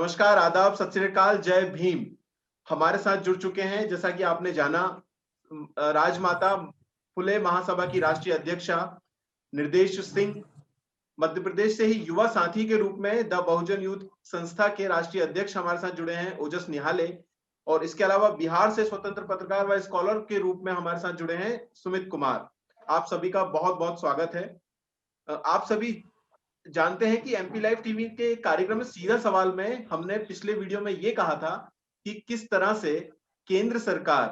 नमस्कार, आदाब, सत श्री अकाल, जय भीम। हमारे साथ जुड़ चुके हैं, जैसा कि आपने जाना, राजमाता फुले महासभा की राष्ट्रीय अध्यक्षा निर्देश सिंह, मध्य प्रदेश से ही युवा साथी के रूप में द बहुजन यूथ संस्था के राष्ट्रीय अध्यक्ष हमारे साथ जुड़े हैं ओजस निहाले, और इसके अलावा बिहार से स्वतंत्र पत्रकार व स्कॉलर के रूप में हमारे साथ जुड़े हैं सुमित कुमार। आप सभी का बहुत बहुत स्वागत है। आप सभी जानते हैं कि एमपी लाइव टीवी के कार्यक्रम में सीधा सवाल में हमने पिछले वीडियो में ये कहा था कि किस तरह से केंद्र सरकार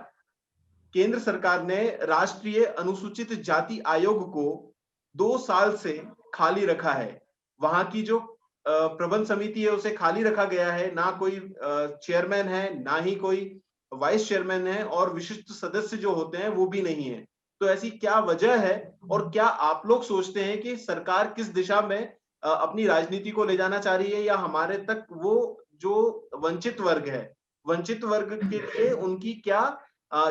केंद्र सरकार ने राष्ट्रीय अनुसूचित जाति आयोग को 2 साल से खाली रखा है। वहां की जो प्रबंध समिति है उसे खाली रखा गया है, ना कोई चेयरमैन है, ना ही कोई वाइस चेयरमैन है, और विशिष्ट सदस्य जो होते हैं वो भी नहीं है। तो ऐसी क्या वजह है, और क्या आप लोग सोचते हैं कि सरकार किस दिशा में अपनी राजनीति को ले जाना चाह रही है, या हमारे तक वो जो वंचित वर्ग के लिए उनकी क्या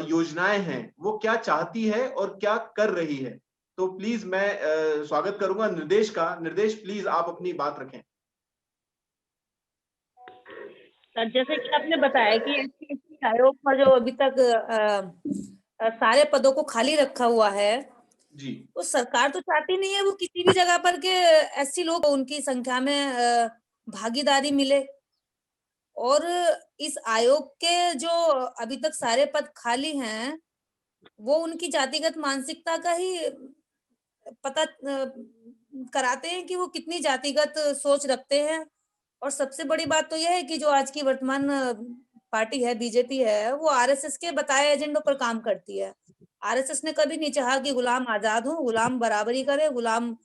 योजनाएं हैं, वो क्या चाहती है और क्या कर रही है? तो प्लीज मैं स्वागत करूंगा निर्देश का। निर्देश, प्लीज आप अपनी बात रखें। सर, जैसे कि आपने बताया कि एससी आयोग का जो अभी तक सारे पदों को खाली रखा हुआ है जी, तो सरकार तो चाहती नहीं है वो किसी भी जगह पर के एससी लोग उनकी संख्या में भागीदारी मिले। और इस आयोग के जो अभी तक सारे पद खाली हैं वो उनकी जातिगत मानसिकता का ही पता कराते हैं कि वो कितनी जातिगत सोच रखते हैं। और सबसे बड़ी बात तो यह है कि जो आज की वर्तमान पार्टी है, बीजेपी है, वो आरएसएस के बताए एजेंडों पर काम करती है। आरएसएस ने कभी नहीं चाहा कि गुलाम आजाद हो, गुलाम बराबरी करे, गुलाम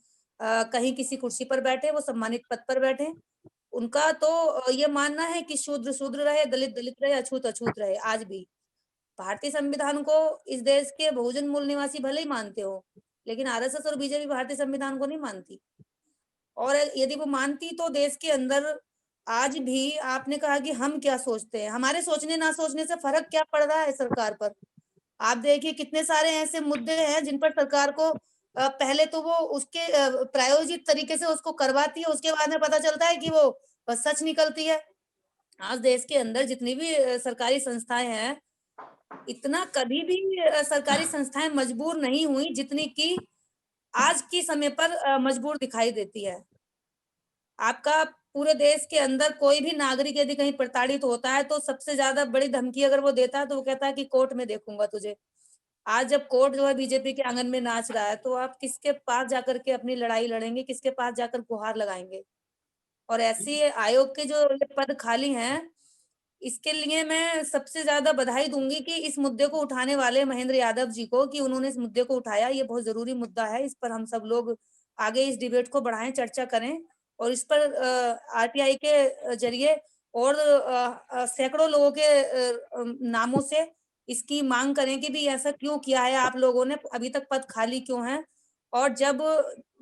कहीं किसी कुर्सी पर बैठे, वो सम्मानित पद पर बैठे। उनका तो ये मानना है कि शूद्र शूद्र रहे, दलित दलित रहे, अछूत अछूत रहे। आज भी भारतीय संविधान को इस देश के बहुजन मूल निवासी भले ही मानते हो, लेकिन आरएसएस और बीजेपी भारतीय संविधान को नहीं मानती। और यदि वो मानती तो देश के अंदर आज भी, आपने कहा कि हम क्या सोचते हैं, हमारे सोचने ना सोचने से फर्क क्या पड़ रहा है सरकार पर? आप देखिए कितने सारे ऐसे मुद्दे हैं जिन पर सरकार को पहले तो वो उसके प्रायोजित तरीके से उसको करवाती है, उसके बाद में पता चलता है कि वो सच निकलती है। आज देश के अंदर जितनी भी सरकारी संस्थाएं हैं, इतना कभी भी सरकारी संस्थाएं मजबूर नहीं हुई जितनी कि आज के समय पर मजबूर दिखाई देती है। आपका पूरे देश के अंदर कोई भी नागरिक यदि कहीं प्रताड़ित होता है तो सबसे ज्यादा बड़ी धमकी अगर वो देता है तो वो कहता है कि कोर्ट में देखूंगा तुझे। आज जब कोर्ट जो है बीजेपी के आंगन में नाच रहा है तो आप किसके पास जाकर के अपनी लड़ाई लड़ेंगे, किसके पास जाकर गुहार लगाएंगे? और ऐसी आयोग के जो ये पद खाली हैं, इसके लिए मैं सबसे ज्यादा बधाई दूंगी कि इस मुद्दे को उठाने वाले महेंद्र यादव जी को, कि उन्होंने इस मुद्दे को उठाया। ये बहुत जरूरी मुद्दा है, इस पर हम सब लोग आगे इस डिबेट को बढ़ाएं, चर्चा करें, और इस पर आरटीआई के जरिए और सैकड़ों लोगों के नामों से इसकी मांग करें कि भी ऐसा क्यों किया है आप लोगों ने, अभी तक पद खाली क्यों हैं। और जब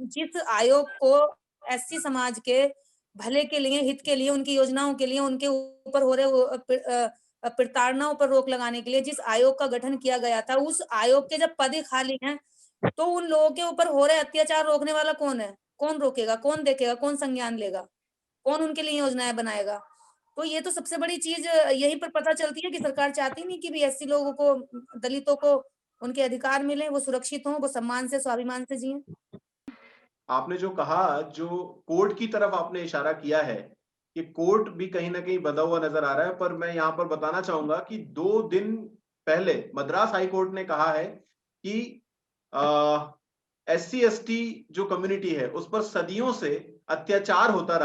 जिस आयोग को एससी समाज के भले के लिए, हित के लिए, उनकी योजनाओं के लिए, उनके ऊपर हो रहे प्रताड़नाओं पर रोक लगाने के लिए जिस आयोग का गठन किया गया था, उस आयोग के जब पद ही खाली हैं तो उन लोगों के ऊपर हो रहे अत्याचार रोकने वाला कौन है? कौन रोकेगा, कौन देखेगा, कौन संज्ञान लेगा, कौन उनके लिए योजनाएं बनाएगा? तो ये तो सबसे बड़ी चीज यहीं पर पता चलती है कि सरकार चाहती नहीं कि भी एससी लोगों को, दलितों को उनके अधिकार मिले, वो सुरक्षित हों, वो सम्मान से, स्वाभिमान से जिएं। आपने जो कहा, जो कोर्ट की तरफ आपने इशारा किया है, कि कोर्ट भी कहीं ना कहीं बंधा हुआ नजर आ रहा है, पर मैं यहाँ पर बताना चाहूंगा कि 2 दिन पहले मद्रास हाई कोर्ट ने कहा है कि एससी एसटी जो कम्युनिटी है उस पर सदियों से अत्याचार होता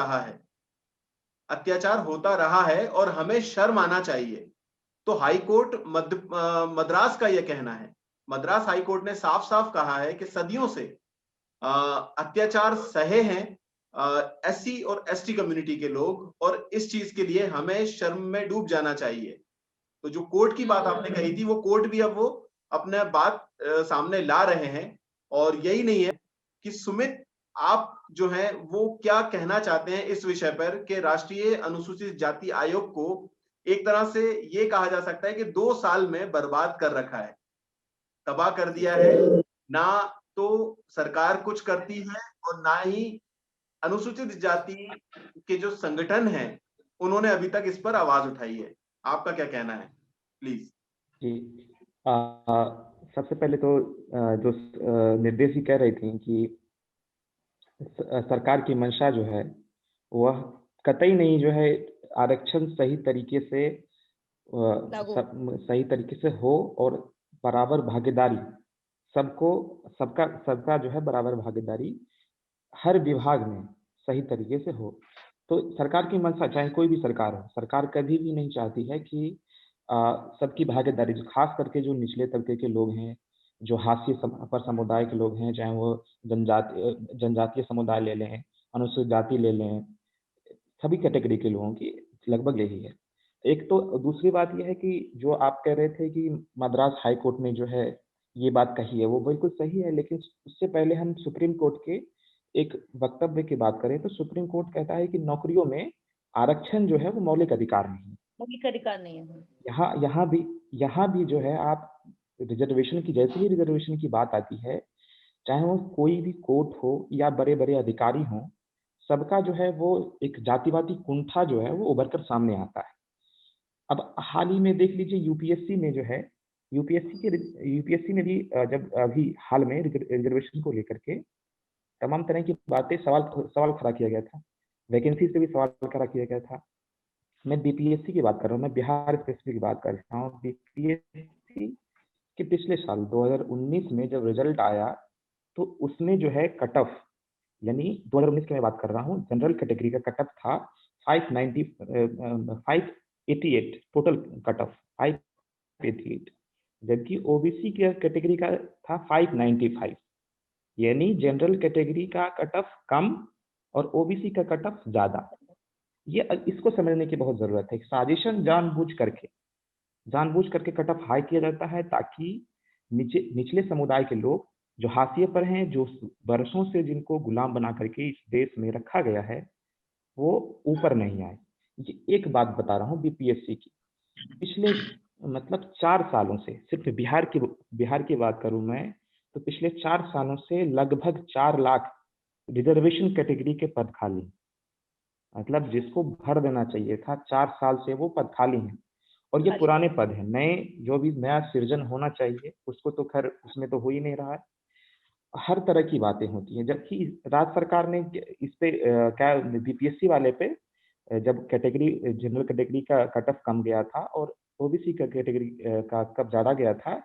रहा है, और हमें शर्म आना चाहिए। तो हाई कोर्ट मद्रास का यह कहना है, मद्रास हाई कोर्ट ने साफ साफ कहा है कि सदियों से अत्याचार सहे हैं एससी और एसटी कम्युनिटी के लोग, और इस चीज के लिए हमें शर्म में डूब जाना चाहिए। तो जो कोर्ट की बात आपने कही थी, वो कोर्ट भी अब वो अपने बात सामने ला रहे हैं। और यही नहीं है कि सुमित, आप जो है वो क्या कहना चाहते हैं इस विषय पर कि राष्ट्रीय अनुसूचित जाति आयोग को एक तरह से ये कहा जा सकता है कि 2 साल में बर्बाद कर रखा है, तबाह कर दिया है। ना तो सरकार कुछ करती है, और ना ही अनुसूचित जाति के जो संगठन हैं उन्होंने अभी तक इस पर आवाज उठाई है। आपका क्या कहना है, प्लीज? जी, सबसे पहले तो जो निर्देश जी कह रही थी कि सरकार की मंशा जो है वह कतई नहीं जो है आरक्षण सही तरीके से लागू सही तरीके से हो और बराबर भागीदारी सबको सबका सबका जो है बराबर भागीदारी हर विभाग में सही तरीके से हो। तो सरकार की मंशा चाहे कोई भी सरकार हो, सरकार कभी भी नहीं चाहती है कि सबकी भागीदारी, जो खास करके जो निचले तबके के लोग हैं, जो हाशिए पर समुदाय के लोग हैं, चाहे वो जनजातीय समुदाय ले लें, अनुसूचित जाति ले लें, सभी कैटेगरी के लोगों की लगभग यही है। एक तो दूसरी बात ये है कि जो आप कह रहे थे कि मद्रास हाई कोर्ट ने जो है ये बात कही है, वो बिल्कुल सही है, लेकिन उससे पहले हम सुप्रीम कोर्ट के एक वक्तव्य की बात करें तो सुप्रीम कोर्ट कहता है कि नौकरियों में आरक्षण जो है वो मौलिक अधिकार नहीं है। मौलिक अधिकार नहीं है। यहाँ भी जो है आप रिजर्वेशन की, जैसे ही रिजर्वेशन की बात आती है, चाहे वो कोई भी कोर्ट हो या बड़े बड़े अधिकारी हों, सबका जो है वो एक जातिवादी कुंठा जो है वो उभर कर सामने आता है। अब हाल ही में देख लीजिए यूपीएससी में जो है, यूपीएससी में भी जब अभी हाल में रिजर्वेशन को लेकर के तमाम तरह की बातें, सवाल सवाल खड़ा किया गया था, वैकेंसी से भी सवाल खड़ा किया गया था। मैं बीपीएससी की बात कर रहा हूँ, मैं बिहार स्पेसिफिक की बात कर रहा हूँ। बीपीएससी के पिछले साल 2019 में जब रिजल्ट आया तो उसमें जो है कट ऑफ, यानी 2019 की मैं बात कर रहा हूँ, जनरल कैटेगरी का कट ऑफ था 588 टोटल कट ऑफ 588, जबकि ओबीसी की कैटेगरी का था 595, यानी जनरल कैटेगरी का कट ऑफ कम और ओबीसी का कट ऑफ ज्यादा। ये इसको समझने की बहुत जरूरत है। साजिशन जानबूझ करके कट ऑफ हाई किया जाता है ताकि निचले समुदाय के लोग जो हाशिए पर हैं, जो बरसों से जिनको गुलाम बना करके इस देश में रखा गया है, वो ऊपर नहीं आए। ये एक बात बता रहा हूँ बीपीएससी की, पिछले मतलब 4 सालों से, सिर्फ बिहार की बात करूं मैं तो पिछले 4 सालों से लगभग 4 लाख रिजर्वेशन कैटेगरी के पद खाली हैं। मतलब जिसको भर देना चाहिए था, 4 साल से वो पद खाली हैं। और ये पुराने पद हैं, नए जो भी नया सृजन होना चाहिए उसको तो खैर उसमें तो हो ही नहीं रहा है। हर तरह की बातें होती हैं, जबकि राज्य सरकार ने इस पे क्या बीपीएससी वाले पे जब कैटेगरी जनरल कैटेगरी का कट ऑफ कम गया था और ओबीसी का कैटेगरी का कब ज्यादा गया था,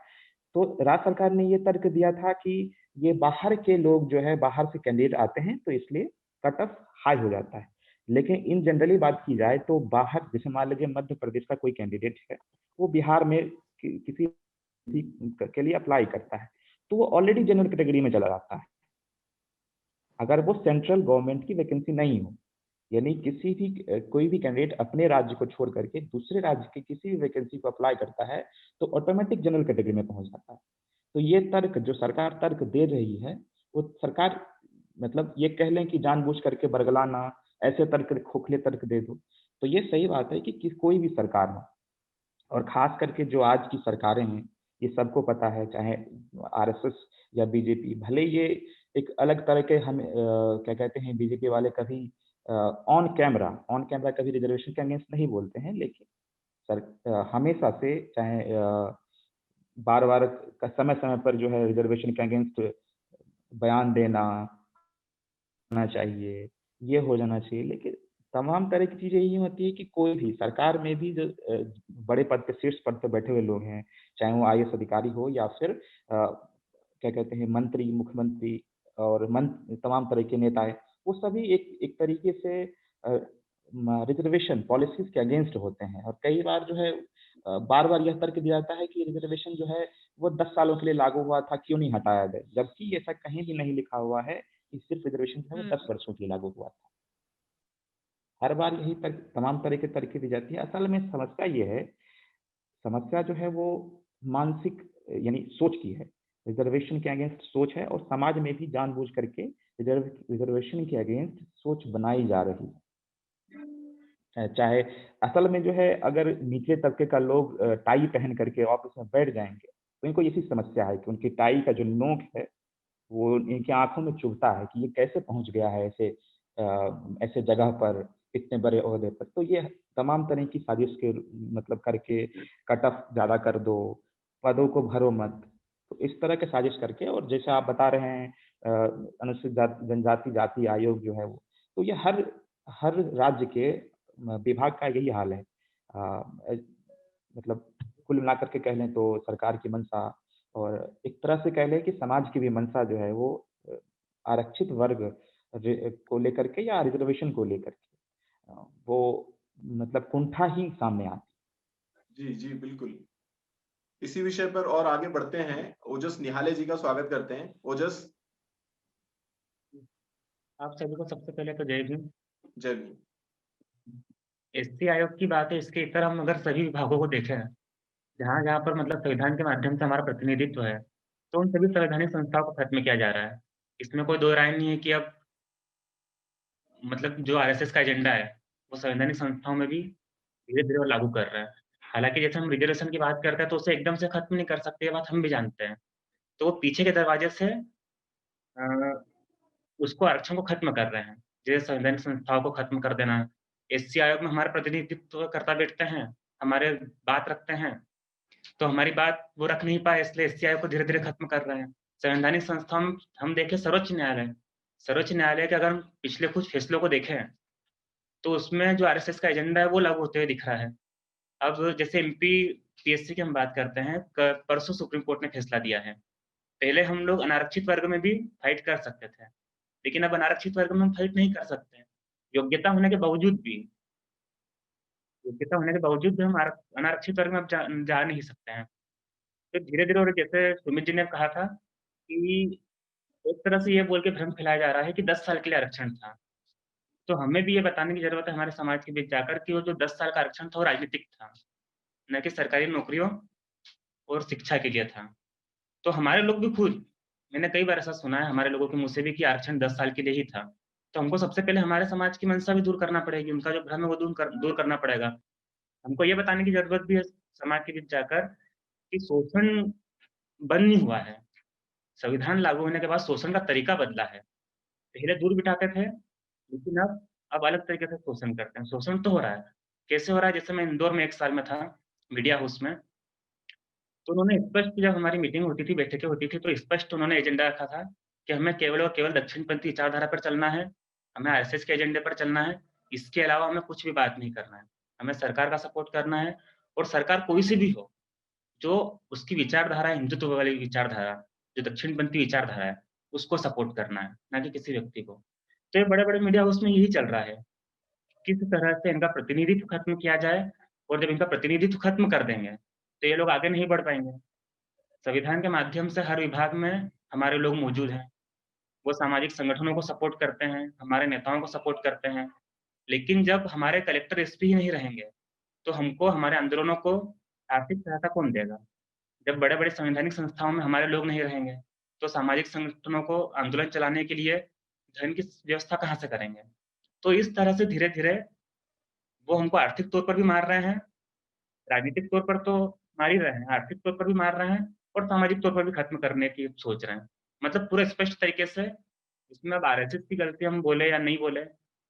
तो राज्य सरकार ने ये तर्क दिया था कि ये बाहर के लोग जो है, बाहर से कैंडिडेट आते हैं तो इसलिए कट ऑफ हाई हो जाता है। लेकिन इन जनरली बात की जाए तो बाहर, जैसे मान लीजिए मध्य प्रदेश का कोई कैंडिडेट है, वो बिहार में किसी के लिए अप्लाई करता है तो वो ऑलरेडी जनरल कैटेगरी में चला जाता है, अगर वो सेंट्रल गवर्नमेंट की वैकेंसी नहीं हो। यानी किसी भी कोई भी कैंडिडेट अपने राज्य को छोड़ करके दूसरे राज्य की किसी भी वैकेंसी को अप्लाई करता है तो ऑटोमेटिक जनरल कैटेगरी में पहुंच जाता है। तो ये तर्क जो सरकार तर्क दे रही है, वो सरकार मतलब ये कह लें कि जानबूझ करके बरगलाना, ऐसे तर्क, खोखले तर्क दे दो। तो ये सही बात है कि कोई भी सरकार हो, और खास करके जो आज की सरकारें हैं, ये सबको पता है, चाहे आरएसएस या बीजेपी, भले ये एक अलग तरह के हम क्या कहते हैं, बीजेपी वाले कभी ऑन कैमरा कभी रिजर्वेशन के अगेंस्ट नहीं बोलते हैं, लेकिन हमेशा से चाहे बार बार समय समय पर जो है रिजर्वेशन के अगेंस्ट बयान देना चाहिए, ये हो जाना चाहिए। लेकिन तमाम तरह की चीजें यही होती है कि कोई भी सरकार में भी जो बड़े पद पे, शीर्ष पद पे बैठे हुए लोग हैं, चाहे वो आईएएस अधिकारी हो या फिर क्या कहते हैं मंत्री, मुख्यमंत्री और तमाम तरह के नेता है, वो सभी एक तरीके से रिजर्वेशन पॉलिसीज के अगेंस्ट होते हैं। और कई बार जो है बार बार यह तर्क दिया जाता है कि रिजर्वेशन जो है वो 10 सालों के लिए लागू हुआ था, क्यों नहीं हटाया गया, जबकि ऐसा कहीं भी नहीं लिखा हुआ है कि सिर्फ रिजर्वेशन जो है वो 10 वर्षों के लिए लागू हुआ था। हर बार यही तर्क, तमाम तरह के तर्क दी जाती है। असल में समस्या जो है वो मानसिक यानी सोच की है, रिजर्वेशन के अगेंस्ट सोच है, और समाज में भी जानबूझ करके रिजर्वेशन के अगेंस्ट सोच बनाई जा रही है। चाहे असल में जो है, अगर निचले तबके का लोग टाई पहन करके ऑफिस में बैठ जाएंगे तो इनको इसी समस्या है कि उनकी टाई का जो नोक है वो इनकी आंखों में चुभता है कि ये कैसे पहुंच गया है ऐसे जगह पर, इतने बड़े ओहदे पर। तो ये तमाम तरह की साजिश के मतलब करके कट ऑफ ज्यादा कर दो, पदों को भरो मत, तो इस तरह के साजिश करके, और जैसे आप बता रहे हैं अनुसूचित जनजाति जाति आयोग जो है वो, तो ये हर राज्य के विभाग का यही हाल है। मतलब कुल मिलाकर के कह लें तो सरकार की मंशा, और एक तरह से कह लें कि समाज की भी मंशा जो है वो आरक्षित वर्ग को लेकर के या रिजर्वेशन को लेकर के वो मतलब कुंठा ही सामने आती। जी जी बिल्कुल। इसी विषय पर और आगे बढ़ते हैं। ओजस निहाले जी का स्वागत करते हैं। ओजस। आप सभी को सबसे पहले तो जय भीम। जय भीम। एससी आयोग की बात है, इसके इतर हम अगर सभी विभागों को देखें, जहाँ जहाँ पर मतलब संविधान के माध्यम से हमारा प्रतिनिधित्व है, तो उन सभी संवैधानिक संस्थाओं को खत्म किया जा रहा है। इसमें कोई दो राय नहीं है कि अब मतलब जो आरएसएस का एजेंडा है वो संवैधानिक संस्थाओं में भी धीरे धीरे वो लागू कर रहा है। हालांकि जैसे हम रिजर्वेशन की बात करते हैं तो उसे एकदम से खत्म नहीं कर सकते, ये बात हम भी जानते हैं। तो वो पीछे के दरवाजे से उसको आरक्षण को खत्म कर रहे हैं, जैसे संवैधानिक संस्थाओं को खत्म कर देना। एससी आयोग में हमारे प्रतिनिधित्व करता बैठते हैं, हमारे बात रखते हैं, तो हमारी बात वो रख नहीं पाए, इसलिए एससी आयोग को धीरे धीरे खत्म कर रहे हैं। संवैधानिक संस्थाओं में हम देखें सर्वोच्च न्यायालय के अगर हम पिछले कुछ फैसलों को देखें तो उसमें जो आरएसएस का एजेंडा है वो लागू होते हुए दिख रहा है। अब जैसे एमपी पीएससी की हम बात करते हैं, परसों सुप्रीम कोर्ट ने फैसला दिया है। पहले हम लोग अनारक्षित वर्ग में भी फाइट कर सकते थे, लेकिन अब अनारक्षित वर्ग में हम फाइट नहीं कर सकते। योग्यता होने के बावजूद भी हम अनारक्षित वर्ग में अब जा नहीं सकते हैं। तो धीरे धीरे, और जैसे सुमित जी ने कहा था कि एक तरह से ये बोल के भ्रम फैलाया जा रहा है कि 10 साल के लिए आरक्षण था, तो हमें भी ये बताने की जरूरत है हमारे समाज के बीच जाकर कि वो जो 10 साल का आरक्षण था वो राजनीतिक था, न कि सरकारी नौकरियों और शिक्षा के लिए था। तो हमारे लोग भी खुद, मैंने कई बार ऐसा सुना है हमारे लोगों के मुंह से भी कि आरक्षण 10 साल के लिए ही था। तो हमको सबसे पहले हमारे समाज की मंशा भी दूर करना पड़ेगी, उनका जो भ्रम है वो दूर करना पड़ेगा। हमको ये बताने की जरूरत भी है समाज के बीच जाकर कि शोषण बंद नहीं हुआ है। संविधान लागू होने के बाद शोषण का तरीका बदला है। पहले दूर बिठाते थे, लेकिन अब अलग तरीके से शोषण करते हैं। शोषण तो हो रहा है। कैसे हो रहा है? जैसे मैं इंदौर में 1 साल में था मीडिया हाउस में, तो उन्होंने स्पष्ट, जब हमारी मीटिंग होती थी, बैठकें होती थी, तो स्पष्ट उन्होंने एजेंडा रखा था कि हमें केवल और केवल दक्षिणपंथी विचारधारा पर चलना है, हमें आरएसएस के एजेंडे पर चलना है, इसके अलावा हमें कुछ भी बात नहीं करना है। हमें सरकार का सपोर्ट करना है, और सरकार कोई सी भी हो, जो उसकी विचारधारा है हिंदुत्व वाली विचारधारा, जो दक्षिणपंथी विचारधारा है, उसको सपोर्ट करना है, ना कि किसी व्यक्ति को। तो ये बड़े-बड़े मीडिया हाउस में यही चल रहा है, किस तरह से इनका प्रतिनिधित्व खत्म किया जाए, और जब इनका प्रतिनिधित्व खत्म कर देंगे, तो ये लोग आगे नहीं बढ़ पाएँगे। संविधान के माध्यम से हर विभाग में हमारे लोग मौजूद हैं। वो सामाजिक संगठनों को सपोर्ट करते हैं, हमारे नेताओं को सपोर्ट करते हैं। लेकिन जब हमारे कलेक्टर एसपी ही नहीं रहेंगे, तो हमको हमारे आंदोलनों को आर्थिक सहायता कौन देगा? जब बड़े-बड़े संवैधानिक संस्थाओं में हमारे लोग नहीं रहेंगे, तो सामाजिक संगठनों को आंदोलन चलाने के लिए धन की व्यवस्था कहाँ से करेंगे? तो इस तरह से धीरे-धीरे वो हमको आर्थिक तौर पर भी मार रहे हैं, राजनीतिक तौर पर तो मार ही रहे हैं, आर्थिक तौर पर भी मार रहे हैं, और सामाजिक तौर पर भी खत्म करने की सोच रहे हैं। मतलब पूरे स्पष्ट तरीके से, इसमें अब आरएसएस की गलती हम बोले या नहीं बोले,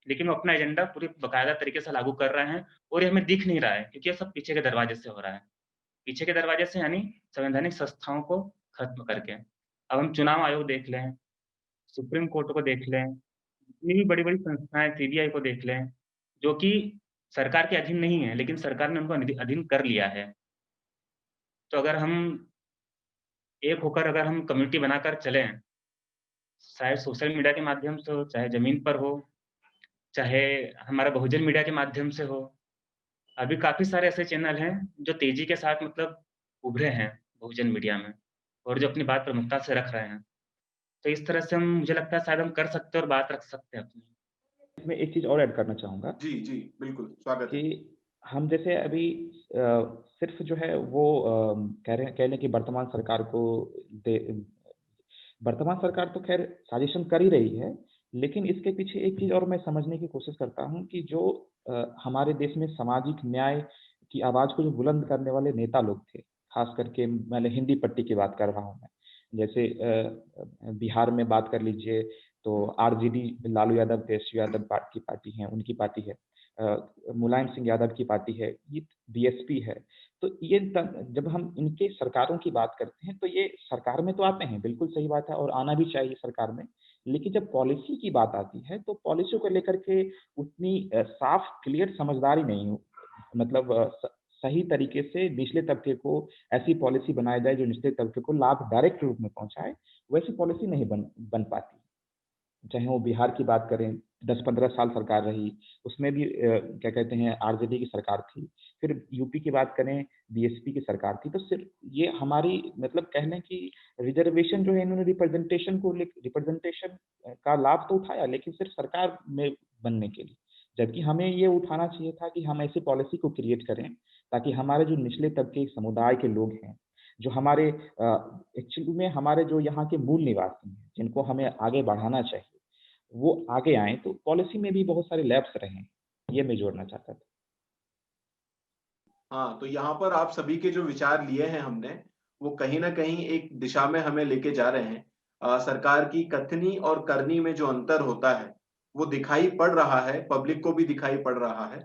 लेकिन वो अपना एजेंडा पूरी बाकायदा तरीके से लागू कर रहे हैं, और ये हमें दिख नहीं रहा है, क्योंकि ये सब पीछे के दरवाजे से हो रहा है। पीछे के दरवाजे से यानी संवैधानिक संस्थाओं को खत्म करके। अब हम चुनाव आयोग देख लें, सुप्रीम कोर्ट को देख लें, जितनी भी बड़ी-बड़ी संस्थाएँ, सीबीआई को देख लें, जो कि सरकार के अधीन नहीं है, लेकिन सरकार ने उनको अधीन कर लिया है। तो अगर हम एक होकर, अगर हम कम्युनिटी बनाकर चलें, चाहे सोशल मीडिया के माध्यम से हो, चाहे ज़मीन पर हो, चाहे हमारा बहुजन मीडिया के माध्यम से हो। अभी काफ़ी सारे ऐसे चैनल हैं, जो तेज़ी के साथ मतलब उभरे हैं बहुजन मीडिया में, और जो अपनी बात प्रमुखता से रख रहे हैं। तो इस तरह से हम, मुझे लगता है शायद हम कर सकते हैं और बात रख सकते हैं अपनी। इसमें एक चीज और ऐड करना चाहूंगा जी जी बिल्कुल, स्वागत है। कि हम जैसे अभी सिर्फ जो है वो कह लें कि वर्तमान सरकार को वर्तमान सरकार तो खैर साजिशन कर ही रही है, लेकिन इसके पीछे एक चीज और मैं समझने की कोशिश करता हूँ कि जो हमारे देश में सामाजिक न्याय की आवाज को जो बुलंद करने वाले नेता लोग थे, खास करके मैं हिंदी पट्टी की बात कर रहा हूँ मैं, जैसे बिहार में बात कर लीजिए तो आरजेडी, लालू यादव, तेजस्वी यादव की पार्टी है, उनकी पार्टी है। मुलायम सिंह यादव की पार्टी है, ये बीएसपी है। तो ये जब हम इनके सरकारों की बात करते हैं तो ये सरकार में तो आते हैं, बिल्कुल सही बात है और आना भी चाहिए सरकार में। लेकिन जब पॉलिसी की बात आती है तो पॉलिसी को लेकर के उतनी साफ क्लियर समझदारी नहीं हो, मतलब सही तरीके से निचले तबके को ऐसी पॉलिसी बनाई जाए जो निचले तबके को लाभ डायरेक्ट रूप में पहुंचाए, वैसी पॉलिसी नहीं बन पाती। चाहे वो बिहार की बात करें, 10-15 साल सरकार रही, उसमें भी क्या कहते हैं आरजेडी की सरकार थी। फिर यूपी की बात करें, बीएसपी की सरकार थी। तो सिर्फ ये हमारी मतलब कह लें कि रिजर्वेशन जो है इन्होंने रिप्रेजेंटेशन का लाभ तो उठाया, लेकिन सिर्फ सरकार में बनने के लिए। जबकि हमें ये उठाना चाहिए था कि हम ऐसी पॉलिसी को क्रिएट करें ताकि हमारे जो निचले तबके समुदाय के लोग हैं, जो हमारे एक्चुअली में हमारे जो यहाँ के मूल निवासी हैं, जिनको हमें आगे बढ़ाना चाहिए, वो आगे आए। तो पॉलिसी में भी बहुत सारे लैप्स रहे हैं, ये मैं जोड़ना चाहता था। हाँ, तो यहाँ पर आप सभी के जो विचार लिए हैं हमने, वो कहीं ना कहीं एक दिशा में हमें लेके जा रहे हैं। सरकार की कथनी और करनी में जो अंतर होता है वो दिखाई पड़ रहा है, पब्लिक को भी दिखाई पड़ रहा है।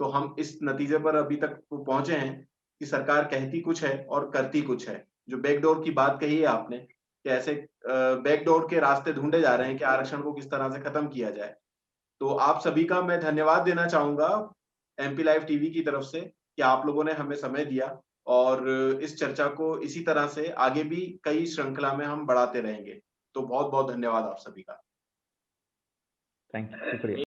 तो हम इस नतीजे पर अभी तक पहुंचे हैं कि सरकार कहती कुछ है और करती कुछ है। जो बैकडोर की बात कही है आपने कि ऐसे बैकडोर के रास्ते ढूंढे जा रहे हैं कि आरक्षण को किस तरह से खत्म किया जाए। तो आप सभी का मैं धन्यवाद देना चाहूंगा एमपी लाइव टीवी की तरफ से कि आप लोगों ने हमें समय दिया और इस चर्चा को इसी तरह से आगे भी कई श्रृंखला में हम बढ़ाते रहेंगे। तो बहुत बहुत धन्यवाद आप सभी का। थैंक यू, शुक्रिया।